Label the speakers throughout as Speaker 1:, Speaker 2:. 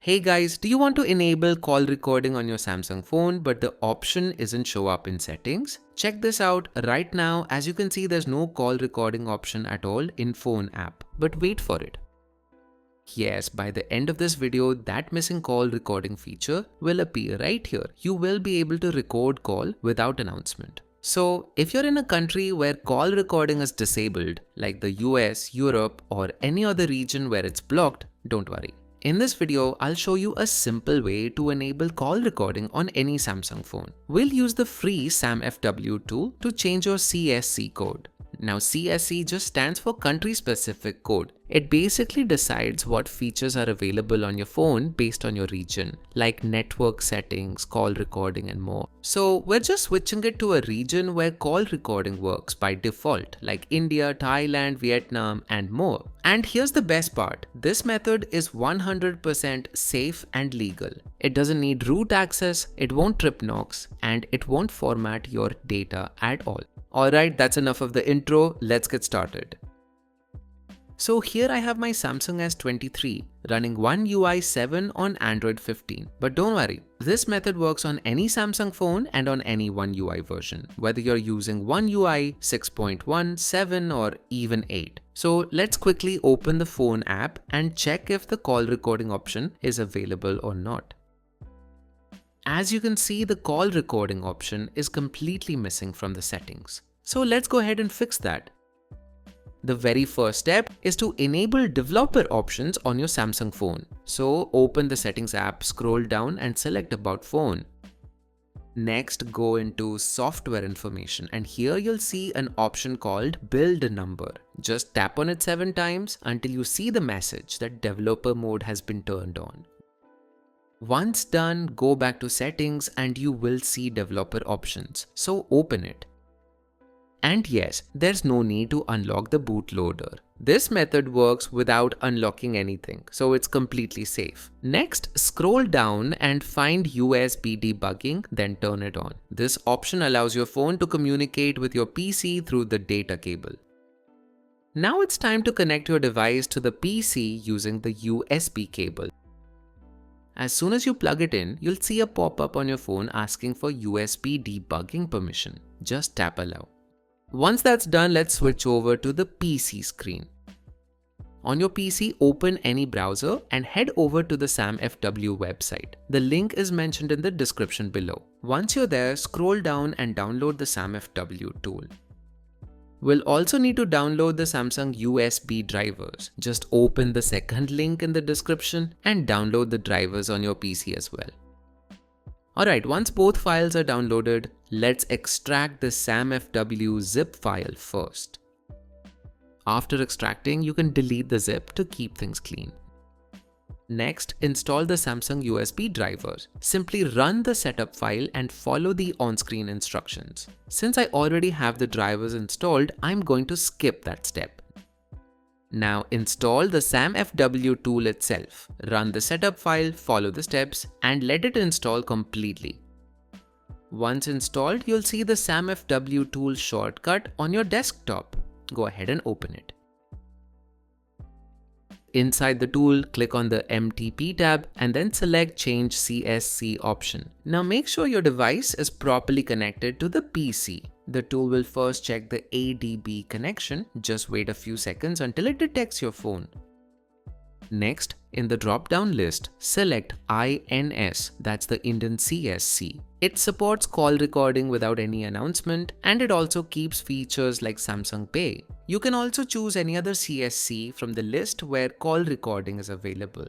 Speaker 1: Hey guys, do you want to enable call recording on your Samsung phone but the option isn't show up in settings? Check this out right now. As you can see, there's no call recording option at all in phone app, but wait for it. Yes, by the end of this video, that missing call recording feature will appear right here. You will be able to record call without announcement. So if you're in a country where call recording is disabled, like the US, Europe, or any other region where it's blocked, don't worry. In this video, I'll show you a simple way to enable call recording on any Samsung phone. We'll use the free SamFW tool to change your CSC code. Now CSC just stands for country specific code. It basically decides what features are available on your phone based on your region, like network settings, call recording and more. So we're just switching it to a region where call recording works by default, like India, Thailand, Vietnam and more. And here's the best part, this method is 100% safe and legal. It doesn't need root access, it won't trip knocks, and it won't format your data at all. Alright, that's enough of the intro, let's get started. So here I have my Samsung S23 running One UI 7 on Android 15. But don't worry, this method works on any Samsung phone and on any One UI version, whether you're using One UI 6.1, 7 or even 8. So let's quickly open the phone app and check if the call recording option is available or not. As you can see, the call recording option is completely missing from the settings. So let's go ahead and fix that. The very first step is to enable developer options on your Samsung phone. So open the settings app, scroll down and select about phone. Next, go into software information and here you'll see an option called build number. Just tap on it 7 times until you see the message that developer mode has been turned on. Once done, go back to settings and you will see developer options. So open it. And yes, there's no need to unlock the bootloader. This method works without unlocking anything, so it's completely safe. Next, scroll down and find USB debugging, then turn it on. This option allows your phone to communicate with your PC through the data cable. Now it's time to connect your device to the PC using the USB cable. As soon as you plug it in, you'll see a pop-up on your phone asking for USB debugging permission. Just tap allow. Once that's done, let's switch over to the PC screen. On your PC, open any browser and head over to the SamFW website. The link is mentioned in the description below. Once you're there, scroll down and download the SamFW tool. We'll also need to download the Samsung USB drivers. Just open the second link in the description and download the drivers on your PC as well. Alright, once both files are downloaded, let's extract the SamFW zip file first. After extracting, you can delete the zip to keep things clean. Next, install the Samsung USB drivers. Simply run the setup file and follow the on-screen instructions. Since I already have the drivers installed, I'm going to skip that step. Now install the SamFW tool itself. Run the setup file, follow the steps, and let it install completely. Once installed, you'll see the SamFW tool shortcut on your desktop. Go ahead and open it. Inside the tool, click on the MTP tab and then select Change CSC option. Now make sure your device is properly connected to the PC. The tool will first check the ADB connection. Just wait a few seconds until it detects your phone. Next, in the drop-down list, select INS, that's the Indian CSC. It supports call recording without any announcement and it also keeps features like Samsung Pay. You can also choose any other CSC from the list where call recording is available.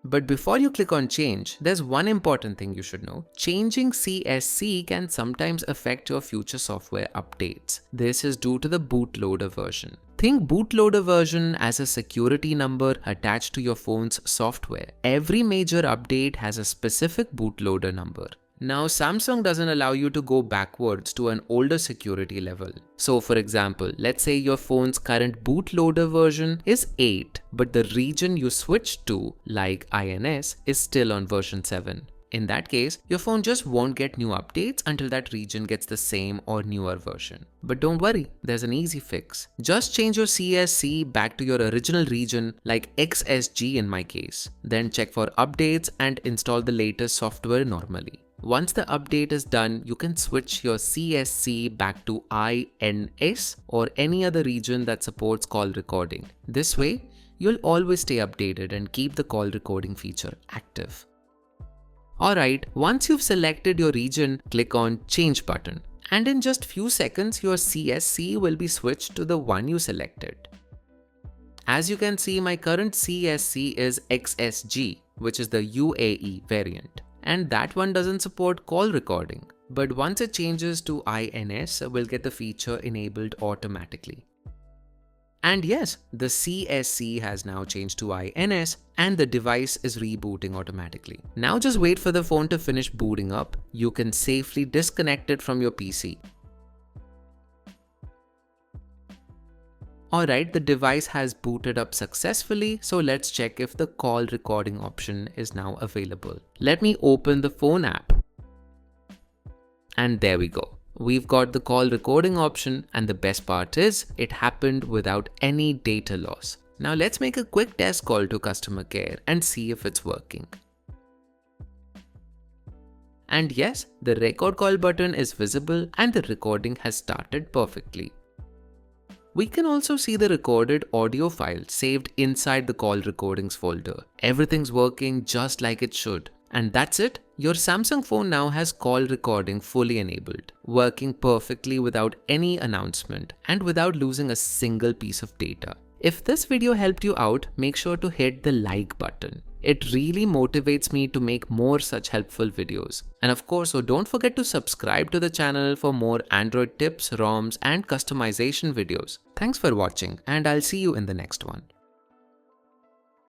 Speaker 1: But before you click on change, there's one important thing you should know. Changing CSC can sometimes affect your future software updates. This is due to the bootloader version. Think bootloader version as a security number attached to your phone's software. Every major update has a specific bootloader number. Now, Samsung doesn't allow you to go backwards to an older security level. So for example, let's say your phone's current bootloader version is 8, but the region you switched to, like INS, is still on version 7. In that case, your phone just won't get new updates until that region gets the same or newer version. But don't worry, there's an easy fix. Just change your CSC back to your original region, like XSG in my case. Then check for updates and install the latest software normally. Once the update is done, you can switch your CSC back to INS or any other region that supports call recording. This way, you'll always stay updated and keep the call recording feature active. Alright, once you've selected your region, click on Change button. And in just few seconds, your CSC will be switched to the one you selected. As you can see, my current CSC is XSG, which is the UAE variant. And that one doesn't support call recording. But once it changes to INS, we'll get the feature enabled automatically. And yes, the CSC has now changed to INS and the device is rebooting automatically. Now just wait for the phone to finish booting up. You can safely disconnect it from your PC. Alright, the device has booted up successfully, so let's check if the call recording option is now available. Let me open the phone app. And there we go. We've got the call recording option, and the best part is it happened without any data loss. Now let's make a quick test call to customer care and see if it's working. And yes, the record call button is visible and the recording has started perfectly. We can also see the recorded audio file saved inside the call recordings folder. Everything's working just like it should. And that's it. Your Samsung phone now has call recording fully enabled, working perfectly without any announcement and without losing a single piece of data. If this video helped you out, make sure to hit the like button. It really motivates me to make more such helpful videos. And of course, so don't forget to subscribe to the channel for more Android tips, ROMs and customization videos. Thanks for watching and I'll see you in the next one.